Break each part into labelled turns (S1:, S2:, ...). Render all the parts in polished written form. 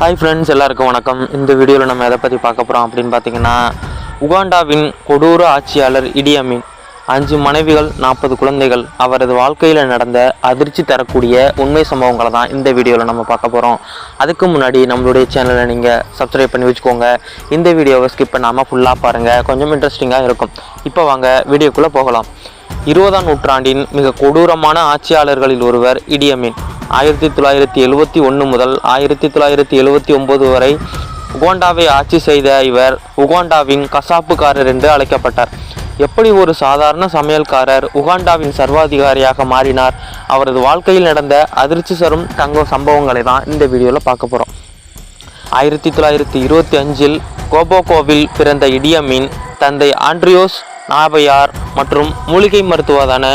S1: Hi friends, எல்லாருக்கும் வணக்கம். இந்த வீடியோவில் நம்ம எதை பற்றி பார்க்க போகிறோம் அப்படின்னு பார்த்தீங்கன்னா, உகாண்டாவின் கொடூர ஆட்சியாளர் இடி அமீன் 5 மனைவிகள் 40 குழந்தைகள் அவரது வாழ்க்கையில் நடந்த அதிர்ச்சி தரக்கூடிய உண்மை சம்பவங்களை தான் இந்த வீடியோவில் நம்ம பார்க்க போகிறோம். அதுக்கு முன்னாடி நம்மளுடைய சேனலை நீங்கள் சப்ஸ்கிரைப் பண்ணி வச்சுக்கோங்க. இந்த வீடியோவை ஸ்கிப் பண்ணாமல் ஃபுல்லாக பாருங்கள், கொஞ்சம் இன்ட்ரெஸ்டிங்காக இருக்கும். இப்போ வாங்க வீடியோக்குள்ளே போகலாம். 20ஆம் நூற்றாண்டின் மிக கொடூரமான ஆட்சியாளர்களில் ஒருவர் இடி அமீன். 1971 முதல் 1979 வரை உகாண்டாவை ஆட்சி செய்த இவர் உகாண்டாவின் கசாப்புக்காரர் என்று அழைக்கப்பட்டார். எப்படி ஒரு சாதாரண சமையல்காரர் உகாண்டாவின் சர்வாதிகாரியாக மாறினார், அவரது வாழ்க்கையில் நடந்த அதிர்ச்சி தரும் சம்பவங்களை தான் இந்த வீடியோவில் பார்க்க போகிறோம். 1925 கோபோகோவில் பிறந்த இடி அமீன் தந்தை ஆண்ட்ரியோஸ் நாபையார் மற்றும் மூலிகை மருத்துவரான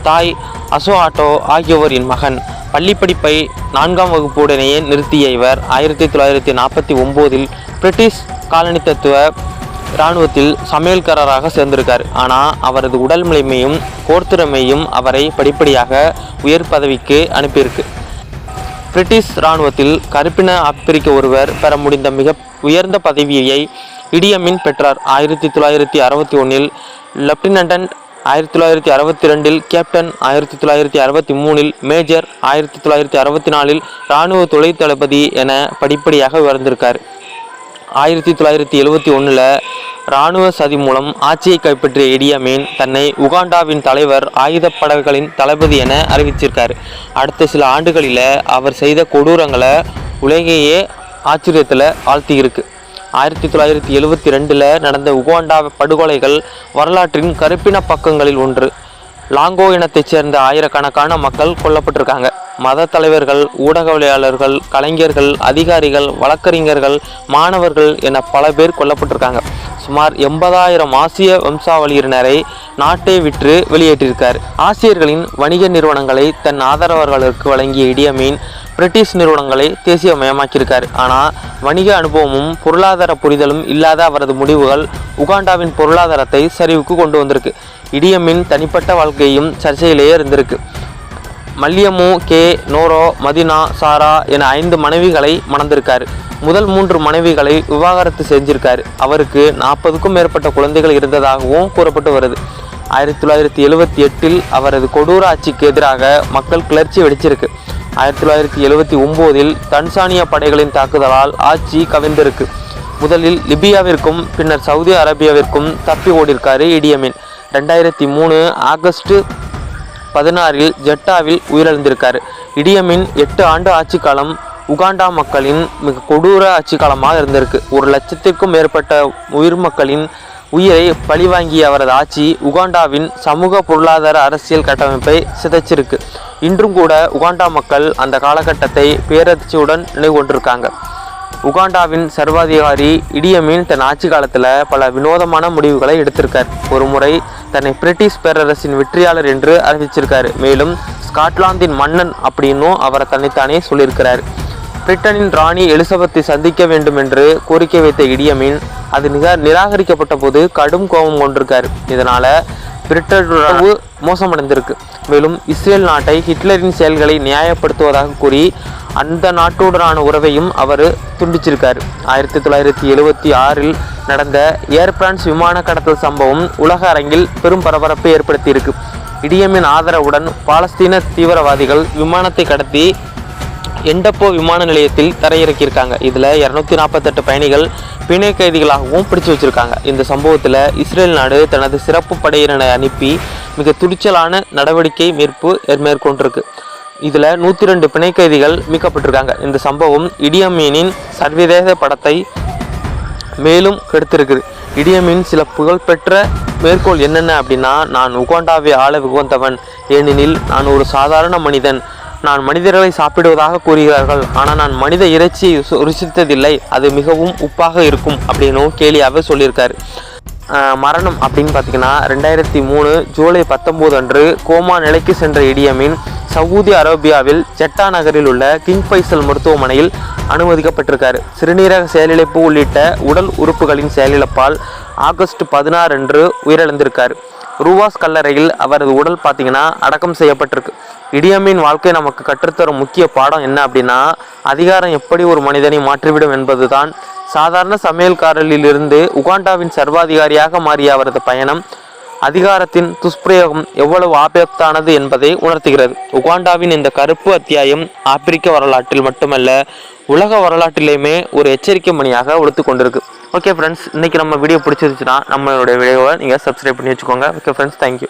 S1: தாய் அசோஆட்டோ ஆகியோரின் மகன். பள்ளிப்படிப்பை 4ஆம் வகுப்புடனேயே நிறுத்திய இவர் 1949 பிரிட்டிஷ் காலனித்துவ இராணுவத்தில் சமையல்காரராக சேர்ந்திருக்கார். ஆனால் அவரது உடல் நிலைமையும் போர்த்திறமையும் அவரை படிப்படியாக உயர் பதவிக்கு அனுப்பியிருக்கு. பிரிட்டிஷ் இராணுவத்தில் கருப்பின ஆப்பிரிக்க ஒருவர் பெற முடிந்த மிக உயர்ந்த பதவியை இடி அமீன் பெற்றார். 1961 லெப்டினன்ட், 1962 கேப்டன், 1963 மேஜர், 1964 இராணுவ துணை தளபதி என படிப்படியாக உயர்ந்திருக்கார். 1971 இராணுவ சதி மூலம் ஆட்சியை கைப்பற்றிய இடி அமீன் தன்னை உகாண்டாவின் தலைவர் ஆயுதப்படைகளின் தளபதி என அறிவிச்சிருக்கார். அடுத்த சில ஆண்டுகளில் அவர் செய்த கொடூரங்களை உலகையே ஆச்சரியத்தில் ஆழ்த்தியிருக்கு. 1972 நடந்த உகாண்டா படுகொலைகள் வரலாற்றின் கருப்பின பக்கங்களில் ஒன்று. லாங்கோ இனத்தைச் சேர்ந்த ஆயிரக்கணக்கான மக்கள் கொல்லப்பட்டிருக்காங்க. மத தலைவர்கள், ஊடகவியலாளர்கள், கலைஞர்கள், அதிகாரிகள், வழக்கறிஞர்கள், மாணவர்கள் என பல பேர் கொல்லப்பட்டிருக்காங்க. சுமார் 80,000 ஆசிய வம்சாவளியினரை நாட்டை விற்று வெளியேற்றிருக்கார். ஆசியர்களின் வணிக நிறுவனங்களை தன் ஆதரவாளர்களுக்கு வழங்கிய இடி அமீன் பிரிட்டிஷ் நிறுவனங்களை தேசியமயமாக்கியிருக்கார். ஆனால் வணிக அனுபவமும் பொருளாதார புரிதலும் இல்லாத அவரது முடிவுகள் உகாண்டாவின் பொருளாதாரத்தை சரிவுக்கு கொண்டு வந்திருக்கு. இடி அமீன் தனிப்பட்ட வாழ்க்கையும் சர்ச்சையிலேயே இருந்திருக்கு. மல்யமு கே நோரோ மதினா சாரா என 5 மனைவிகளை மணந்திருக்காரு. முதல் 3 மனைவிகளை விவாகரத்து செஞ்சிருக்காரு. அவருக்கு 40க்கும் மேற்பட்ட குழந்தைகள் இருந்ததாகவும் கூறப்பட்டு வருது. 1978 அவரது கொடூர ஆட்சிக்கு எதிராக மக்கள் கிளர்ச்சி வெடிச்சிருக்கு. 1979 தன்சானியா படைகளின் தாக்குதலால் ஆட்சி கவிழ்ந்திருக்கு. முதலில் லிபியாவிற்கும் பின்னர் சவுதி அரேபியாவிற்கும் தப்பி ஓடிருக்காரு இடி அமீன். 2003 ஆகஸ்ட் 16 ஜெட்டாவில் உயிரிழந்திருக்காரு. இடி அமீன் 8 ஆண்டு ஆட்சி காலம் உகாண்டா மக்களின் மிக கொடூர ஆட்சி காலமாக இருந்திருக்கு. 1 லட்சத்திற்கும் மேற்பட்ட மக்களின் உயிரை பழிவாங்கிய அவரது ஆட்சி உகாண்டாவின் சமூக, பொருளாதார, அரசியல் கட்டமைப்பை சிதைச்சிருக்கு. இன்றும் கூட உகாண்டா மக்கள் அந்த காலகட்டத்தை பேரதிர்ச்சியுடன் நினைவு கொண்டிருக்காங்க. உகாண்டாவின் சர்வாதிகாரி இடி அமீன் தன் ஆட்சி காலத்தில் பல வினோதமான முடிவுகளை எடுத்திருக்கார். ஒரு முறை தன்னை பிரிட்டிஷ் பேரரசின் வெற்றியாளர் என்று அறிவிச்சிருக்காரு. மேலும் ஸ்காட்லாந்தின் மன்னன் அப்படின்னும் அவரை தன்னைத்தானே சொல்லியிருக்கிறார். பிரிட்டனின் ராணி எலிசபெத்தை சந்திக்க வேண்டும் என்று கோரிக்கை வைத்த இடி அமீன் அது நிராகரிக்கப்பட்ட போது கடும் கோபம் கொண்டிருக்கார். இதனால பிரிட்டன் உறவு மோசமடைந்திருக்கு. மேலும் இஸ்ரேல் நாட்டை ஹிட்லரின் செயல்களை நியாயப்படுத்துவதாக கூறி அந்த நாட்டுடனான உறவையும் அவர் துண்டிச்சிருக்காரு. 1976 நடந்த ஏர் பிரான்ஸ் விமான கடத்தல் சம்பவம் உலக அரங்கில் பெரும் பரபரப்பை ஏற்படுத்தியிருக்கு. இடி அமீன் ஆதரவுடன் பாலஸ்தீன தீவிரவாதிகள் விமானத்தை கடத்தி எண்டப்போ விமான நிலையத்தில் தரையிறக்கியிருக்காங்க. இதில் 248 பயணிகள் பிணை கைதிகளாகவும் பிடிச்சு வச்சிருக்காங்க. இந்த சம்பவத்தில் இஸ்ரேல் நாடு தனது சிறப்பு படையினரை அனுப்பி மிக துணிச்சலான நடவடிக்கை மேற்கொண்டிருக்கு. இதில் 102 பிணை கைதிகள் மீட்கப்பட்டிருக்காங்க. இந்த சம்பவம் இடி அமீனின் சர்வதேச படத்தை மேலும் கெடுத்திருக்குது. இடி அமீன் சில புகழ்பெற்ற மேற்கோள் என்னென்ன அப்படின்னா, நான் உகாண்டாவை ஆள உகந்தவன், ஏனெனில் நான் ஒரு சாதாரண மனிதன். நான் மனிதர்களை சாப்பிடுவதாக கூறுகிறார்கள், ஆனால் நான் மனித இறைச்சியை ருசித்ததில்லை, அது மிகவும் உப்பாக இருக்கும் அப்படின்னு கேலியாகவே சொல்லியிருக்காரு. மரணம் அப்படின்னு பார்த்தீங்கன்னா 2003 ஜூலை 19 அன்று கோமா நிலைக்கு சென்ற இடி அமீன் சவுதி அரேபியாவில் ஜெட்டா நகரில் உள்ள கிங் ஃபைசல் மருத்துவமனையில் அனுமதிக்கப்பட்டிருக்காரு. சிறுநீரக செயலிழப்பு உள்ளிட்ட உடல் உறுப்புகளின் செயலிழப்பால் ஆகஸ்ட் 16 அன்று உயிரிழந்திருக்கார். ரூவாஸ் கல்லறையில் அவரது உடல் பார்த்தீங்கன்னா அடக்கம் செய்யப்பட்டிருக்கு. இடியமீன் வாழ்க்கை நமக்கு கற்றுத்தரும் முக்கிய பாடம் என்ன அப்படின்னா, அதிகாரம் எப்படி ஒரு மனிதனை மாற்றிவிடும் என்பதுதான். சாதாரண சமையல்காரரிலிருந்து உகாண்டாவின் சர்வாதிகாரியாக மாறிய அவரது பயணம் அதிகாரத்தின் துஷ்பிரயோகம் எவ்வளவு ஆபத்தானது என்பதை உணர்த்துகிறது. உகாண்டாவின் இந்த கருப்பு அத்தியாயம் ஆப்பிரிக்க வரலாற்றில் மட்டுமல்ல, உலக வரலாற்றிலேயுமே ஒரு எச்சரிக்கை மணியாக ஒழித்து கொண்டிருக்கு. ஓகே ஃப்ரெண்ட்ஸ், இன்னைக்கு நம்ம வீடியோ பிடிச்சிருச்சுன்னா நம்மளுடைய வீடியோவை நீங்கள் சப்ஸ்கிரைப் பண்ணி வச்சுக்கோங்க. Okay friends, thank you.